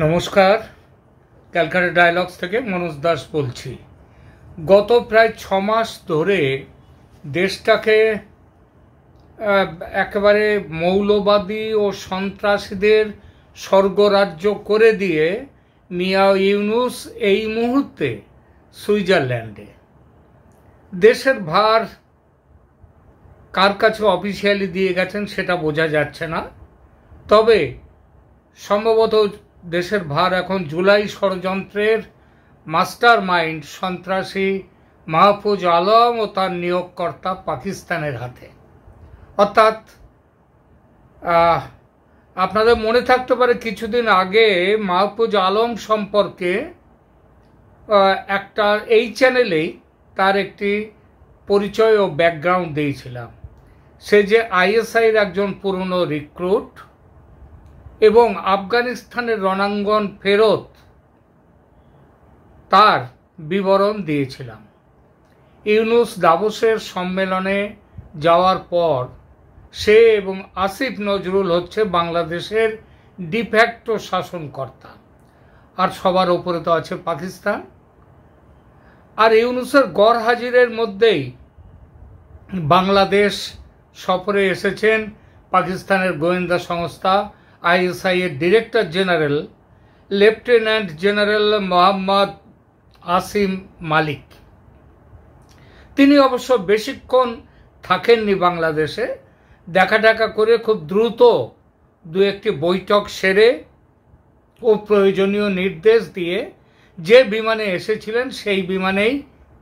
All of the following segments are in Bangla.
নমস্কার, ক্যালকাটা ডায়ালগস থেকে মনোজ দাস বলছি। গত প্রায় 6 মাস ধরে দেশটাকে একেবারে মৌলবাদী ও সন্ত্রাসীদের স্বর্গরাজ্য করে দিয়ে মিয়া ইউনূস এই মুহূর্তে সুইজারল্যান্ডে। দেশের ভার কার কাছে অফিসিয়ালি দিয়ে গেছেন সেটা বোঝা যাচ্ছে না, তবে সম্ভবত দেশের ভার এখন জুলাই ষড়যন্ত্রের মাস্টার মাইন্ড সন্ত্রাসী মাহফুজ আলম ও তার নিয়োগকর্তা পাকিস্তানের হাতে। অর্থাৎ আপনাদের মনে থাকতে পারে কিছুদিন আগে মাহফুজ আলম সম্পর্কে একটা এই চ্যানেলেই তার একটি পরিচয় ও ব্যাকগ্রাউন্ড দিয়েছিলাম। সে যে আইএসআইয়ের একজন পুরনো রিক্রুট এবং আফগানিস্তানের রণাঙ্গন ফেরত তার বিবরণ দিয়েছিলাম। ইউনূস দাভোসের সম্মেলনে যাওয়ার পর সে এবং আসিফ নজরুল হচ্ছে বাংলাদেশের ডিফ্যাক্টো শাসনকর্তা, আর সবার ওপরে তো আছে পাকিস্তান। আর ইউনূসের গড় হাজিরের মধ্যেই বাংলাদেশ সফরে এসেছেন পাকিস্তানের গোয়েন্দা সংস্থা আইএসআই এর director general lieutenant general Mohammad Asim Malik. তিনি অবশ্য বেশিক্ষণ থাকেননি বাংলাদেশে, দেখা করে খুব দ্রুত দু একটি বৈঠক সেরে ও প্রয়োজনীয় নির্দেশ দিয়ে যে বিমানে এসেছিলেন সেই বিমানেই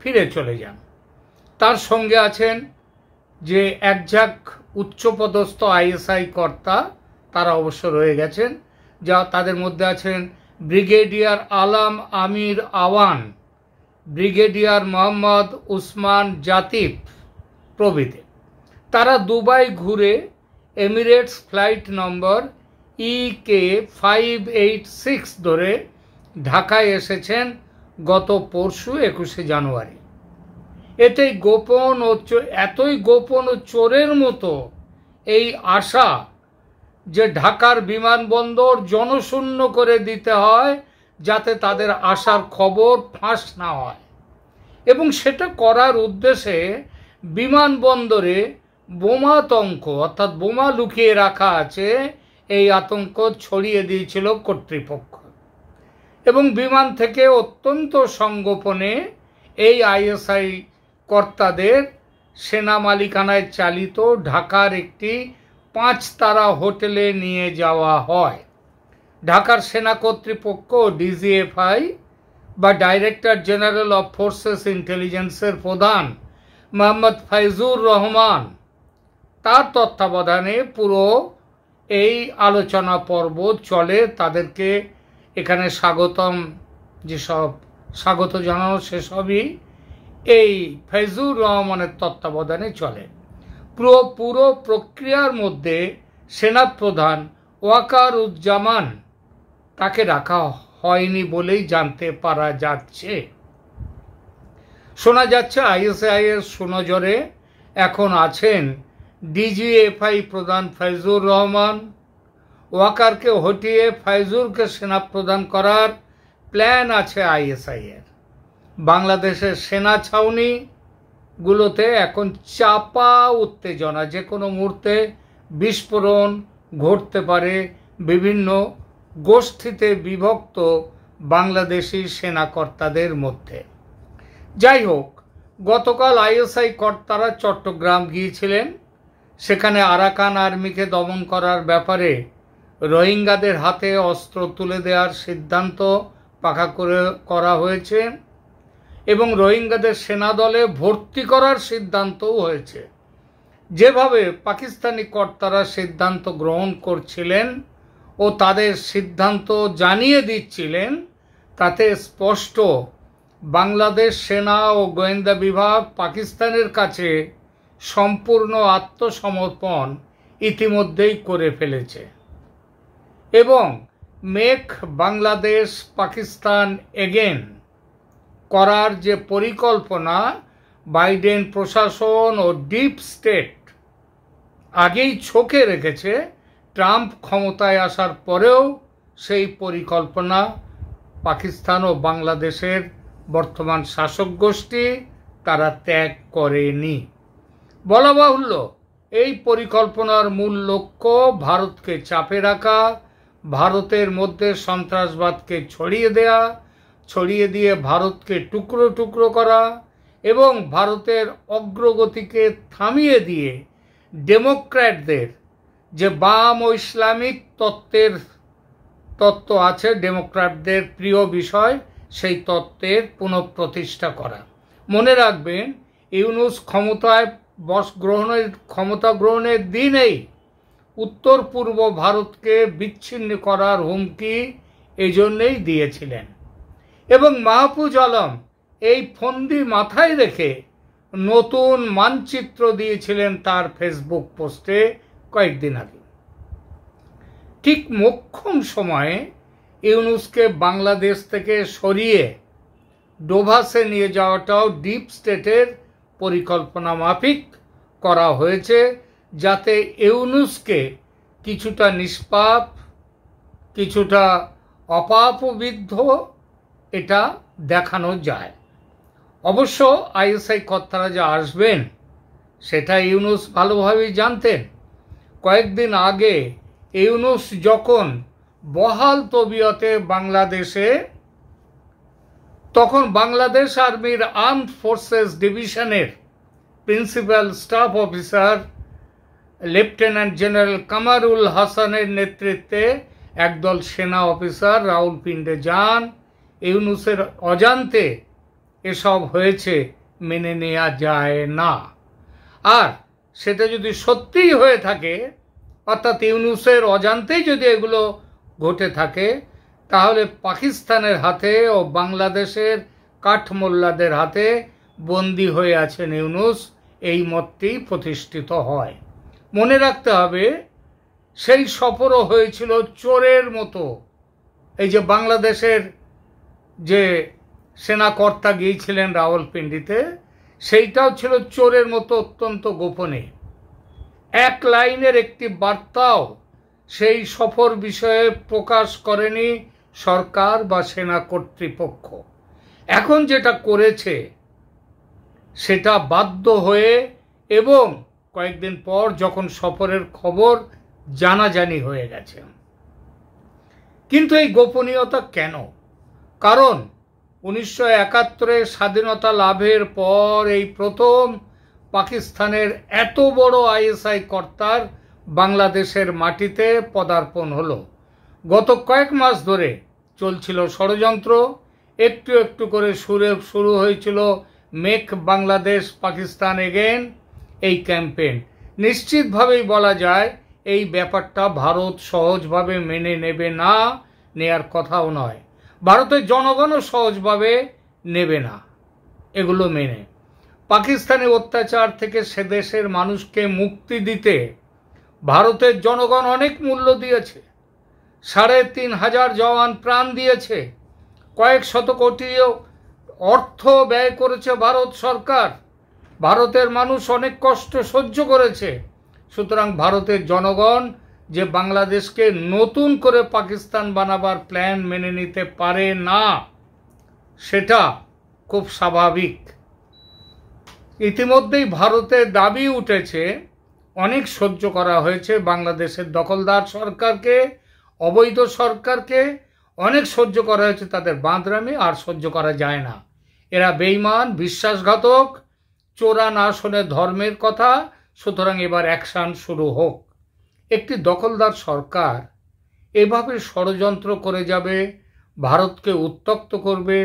ফিরে চলে যান। তার সঙ্গে আছেন যে একঝাঁক উচ্চপদস্থ আইএসআই কর্তা, তারা অবশ্য রয়ে গেছেন, যা তাদের মধ্যে আছেন ব্রিগেডিয়ার আলাম আমির আওয়ান, ব্রিগেডিয়ার মোহাম্মদ উসমান জাতিফ প্রভৃতি। তারা দুবাই ঘুরে এমিরেটস ফ্লাইট নম্বর EK586 ধরে ঢাকায় এসেছেন গত পরশু 21শে জানুয়ারি। এতই গোপন ও চোরের মতো এই আশা যে ঢাকার বিমানবন্দর জনশূন্য করে দিতে হয় যাতে তাদের আসার খবর ফাঁস না হয়, এবং সেটা করার উদ্দেশ্যে বিমানবন্দরে বোমাতঙ্ক অর্থাৎ বোমা লুকিয়ে রাখা আছে এই আতঙ্ক ছড়িয়ে দিয়েছিল কর্তৃপক্ষ। এবং বিমান থেকে অত্যন্ত সংগোপনে এই আইএসআই কর্তাদের সেনা মালিকানায় চালিত ঢাকার একটি 5 তারা হোটেলে নিয়ে যাওয়া হয়। ঢাকার সেনা কর্তৃপক্ষ ডিজিএফআই বা ডাইরেক্টর জেনারেল অফ ফোর্সেস ইন্টেলিজেন্সের প্রধান মোহাম্মদ ফাইজুর রহমান, তার তত্ত্বাবধানে পুরো এই আলোচনা পর্ব চলে। তাদেরকে এখানে স্বাগত জানানো সেসবই এই ফাইজুর রহমানের তত্ত্বাবধানে চলে। পুরো প্রক্রিয়ার মধ্যে সেনাপ্রধান ওয়াকারুজ্জামান তাকে রাখা হয়নি বলেই জানতে পারা যাচ্ছে। শোনা যাচ্ছে আইএসআই এর সুনজরে এখন আছেন ডিজিএফআই প্রধান ফাইজুর রহমান। ওয়াকারকে হটিয়ে ফাইজুরকে সেনাপ্রধান করার প্ল্যান আছে আইএসআই এর। বাংলাদেশের সেনা ছাউনিগুলোতে এখন চাপা উত্তেজনা, যে কোনো মুহূর্তে বিস্ফোরণ ঘটতে পারে বিভিন্ন গোষ্ঠীতে বিভক্ত বাংলাদেশি সেনাকর্তাদের মধ্যে। যাই হোক, গতকাল আইএসআই কর্তারা চট্টগ্রাম গিয়েছিলেন। সেখানে আরাকান আর্মিকে দমন করার ব্যাপারে রোহিঙ্গাদের হাতে অস্ত্র তুলে দেওয়ার সিদ্ধান্ত পাকা করা হয়েছে এবং রোহিঙ্গাদের সেনাদলে ভর্তি করার সিদ্ধান্তও হয়েছে। যেভাবে পাকিস্তানি কর্তারা সিদ্ধান্ত গ্রহণ করছিলেন ও তাদের সিদ্ধান্ত জানিয়ে দিচ্ছিলেন, তাতে স্পষ্ট বাংলাদেশ সেনা ও গোয়েন্দা বিভাগ পাকিস্তানের কাছে সম্পূর্ণ আত্মসমর্পণ ইতিমধ্যেই করে ফেলেছে এবং মেক বাংলাদেশ পাকিস্তান এগেন করার যে পরিকল্পনা বাইডেন প্রশাসন ও ডিপ স্টেট আগেই ছকে রেখেছে, ট্রাম্প ক্ষমতায় আসার পরেও সেই পরিকল্পনা পাকিস্তান ও বাংলাদেশের বর্তমান শাসক গোষ্ঠী তারা ত্যাগ করেনি। বলা বাহুল্য, এই পরিকল্পনার মূল লক্ষ্য ভারতকে চাপে রাখা, ভারতের মধ্যে সন্ত্রাসবাদকে ছড়িয়ে দিয়ে ভারতকে টুকরো টুকরো করা এবং ভারতের অগ্রগতিকে থামিয়ে দিয়ে ডেমোক্র্যাটদের যে বাম ও ইসলামিক তত্ত্ব আছে, ডেমোক্র্যাটদের প্রিয় বিষয়, সেই তত্ত্বের পুনঃপ্রতিষ্ঠা করা। মনে রাখবেন, ইউনূস ক্ষমতা গ্রহণের দিনেই উত্তর পূর্ব ভারতকে বিচ্ছিন্ন করার হুমকি এজন্যই দিয়েছিলেন এবং মাহফুজ আলম এই ফন্দি মাথায় রেখে নতুন মানচিত্র দিয়েছিলেন তার ফেসবুক পোস্টে কয়েকদিন আগে। ঠিক মোক্ষম সময়ে ইউনূসকে বাংলাদেশ থেকে সরিয়ে ডোভাসে নিয়ে যাওয়াটাও ডিপ স্টেটের পরিকল্পনা মাফিক করা হয়েছে, যাতে ইউনূসকে কিছুটা নিষ্পাপ, কিছুটা অপাপবিদ্ধ এটা দেখানো যায়। অবশ্য আইএসআই কর্তারা যা আসবেন সেটা ইউনূস ভালোভাবেই জানতেন। কয়েকদিন আগে ইউনূস যখন বহাল তবিয়তে বাংলাদেশে, তখন বাংলাদেশ আর্মির আর্মড ফোর্সেস ডিভিশনের principal staff officer lieutenant general Kamarul হাসানের নেতৃত্বে একদল সেনা অফিসার রাওয়ালপিন্ডি যান। ইউনূসের অজান্তে এসব হয়েছে, মেনে নেওয়া যায় না। আর সেটা যদি সত্যিই হয়ে থাকে, অর্থাৎ ইউনূসের অজান্তেই যদি এগুলো ঘটে থাকে, তাহলে পাকিস্তানের হাতে ও বাংলাদেশের কাঠমোল্লাদের হাতে বন্দী হয়ে আছেন ইউনূস, এই মতটি প্রতিষ্ঠিত হয়। মনে রাখতে হবে, সেই সফরও হয়েছিল চোরের মতো। এই যে বাংলাদেশের যে সেনাকর্তা গিয়েছিলেন রাওয়ালপিন্ডিতে, সেইটাও ছিল চোরের মতো, অত্যন্ত গোপনে। এক লাইনের একটি বার্তাও সেই সফর বিষয়ে প্রকাশ করেনি সরকার বা সেনা কর্তৃপক্ষ। এখন যেটা করেছে সেটা বাধ্য হয়ে এবং কয়েকদিন পর যখন সফরের খবর জানাজানি হয়ে গেছে। কিন্তু এই গোপনীয়তা কেন? কারণ 1971 স্বাধীনতা লাভের পর এই প্রথম পাকিস্তানের এত বড় আইএসআই কর্তার বাংলাদেশের মাটিতে পদার্পণ হলো। গত কয়েক মাস ধরে চলছিল ষড়যন্ত্র। একটু একটু করে শুরু হয়েছিল মেক বাংলাদেশ পাকিস্তান এগেন এই ক্যাম্পেইন। নিশ্চিতভাবেই বলা যায় এই ব্যাপারটা ভারত সহজভাবে মেনে নেবে না, নেয়ার কথাও নয়। ভারতের জনগণও সহজভাবে নেবে না এগুলো মেনে। পাকিস্তানি অত্যাচার থেকে সে দেশের মানুষকে মুক্তি দিতে ভারতের জনগণ অনেক মূল্য দিয়েছে। ৩,৫০০ জওয়ান প্রাণ দিয়েছে, কয়েক শত কোটি অর্থ ব্যয় করেছে ভারত সরকার। ভারতের মানুষ অনেক কষ্ট সহ্য করেছে। সুতরাং ভারতের জনগণ যে বাংলাদেশকে নতুন করে পাকিস্তান বানাবার প্ল্যান মেনে নিতে পারে না, সেটা খুব স্বাভাবিক। ইতিমধ্যেই ভারতের দাবি উঠেছে, অনেক সহ্য করা হয়েছে বাংলাদেশের দখলদার সরকারকে, অবৈধ সরকারকে অনেক সহ্য করা হয়েছে, তাদের বাঁদরামি আর সহ্য করা যায় না। এরা বেঈমান, বিশ্বাসঘাতক, চোরা না শোনে ধর্মের কথা। সুতরাং এবার অ্যাকশন শুরু হোক। একটি দখলদার সরকার এভাবে ষড়যন্ত্র করে যাবে, ভারতকে উত্তক্ত করবে,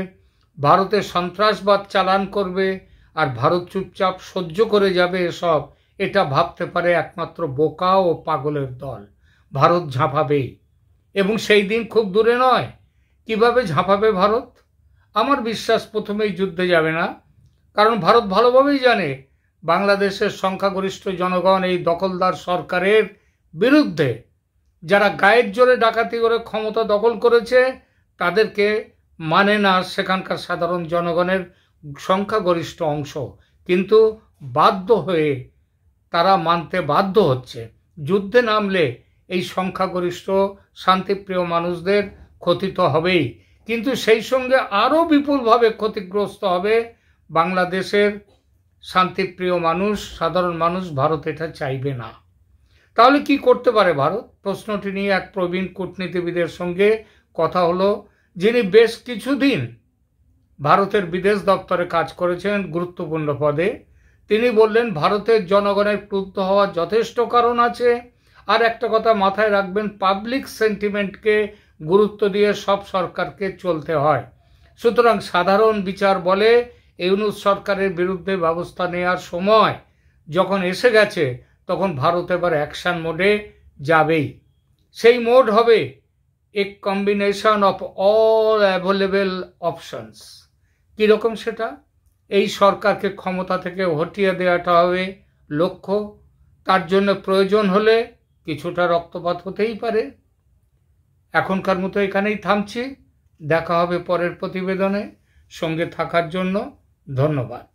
ভারতে সন্ত্রাসবাদ চালান করবে, আর ভারত চুপচাপ সহ্য করে যাবে এসব, এটা ভাবতে পারে একমাত্র বোকা ও পাগলের দল। ভারত ঝাঁপাবেই, এবং সেই দিন খুব দূরে নয়। কিভাবে ঝাঁপাবে ভারত? আমার বিশ্বাস প্রথমেই যুদ্ধে যাবে না, কারণ ভারত ভালোভাবেই জানে বাংলাদেশের সংখ্যাগরিষ্ঠ জনগণ এই দখলদার সরকারের বিরুদ্ধে। যারা গায়ের জোরে ডাকাতি করে ক্ষমতা দখল করেছে তাদেরকে মানে না সেখানকার সাধারণ জনগণের সংখ্যাগরিষ্ঠ অংশ, কিন্তু বাধ্য হয়ে তারা মানতে বাধ্য হচ্ছে। যুদ্ধে নামলে এই সংখ্যাগরিষ্ঠ শান্তিপ্রিয় মানুষদের ক্ষতি তো হবেই, কিন্তু সেই সঙ্গে আরও বিপুলভাবে ক্ষতিগ্রস্ত হবে বাংলাদেশের শান্তিপ্রিয় মানুষ, সাধারণ মানুষ। ভারত এটা চাইবে না। তাহলে কি করতে পারে ভারত? প্রশ্নটি নিয়ে এক প্রবীণ কূটনীতিবিদের সঙ্গে কথা হলো, যিনি বেশ কিছুদিন ভারতের বিদেশ দপ্তরে কাজ করেছেন গুরুত্বপূর্ণ পদে। তিনি বললেন, ভারতের জনগণের ক্রুদ্ধ হওয়ার যথেষ্ট কারণ আছে। আর একটা কথা মাথায় রাখবেন, পাবলিক সেন্টিমেন্টকে গুরুত্ব দিয়ে সব সরকারকে চলতে হয়। সুতরাং সাধারণ বিচার বলে ইউনূস সরকারের বিরুদ্ধে ব্যবস্থা নেওয়ার সময় যখন এসে গেছে, তখন ভারত এবার অ্যাকশন মোডে যাবেই। সেই মোড হবে a combination of all available options. কীরকম সেটা? এই সরকারকে ক্ষমতা থেকে হটিয়ে দেওয়াটা হবে লক্ষ্য। তার জন্য প্রয়োজন হলে কিছুটা রক্তপাত হতেই পারে। এখনকার মতো এখানেই থামছি। দেখা হবে পরের প্রতিবেদনে। সঙ্গে থাকার জন্য ধন্যবাদ।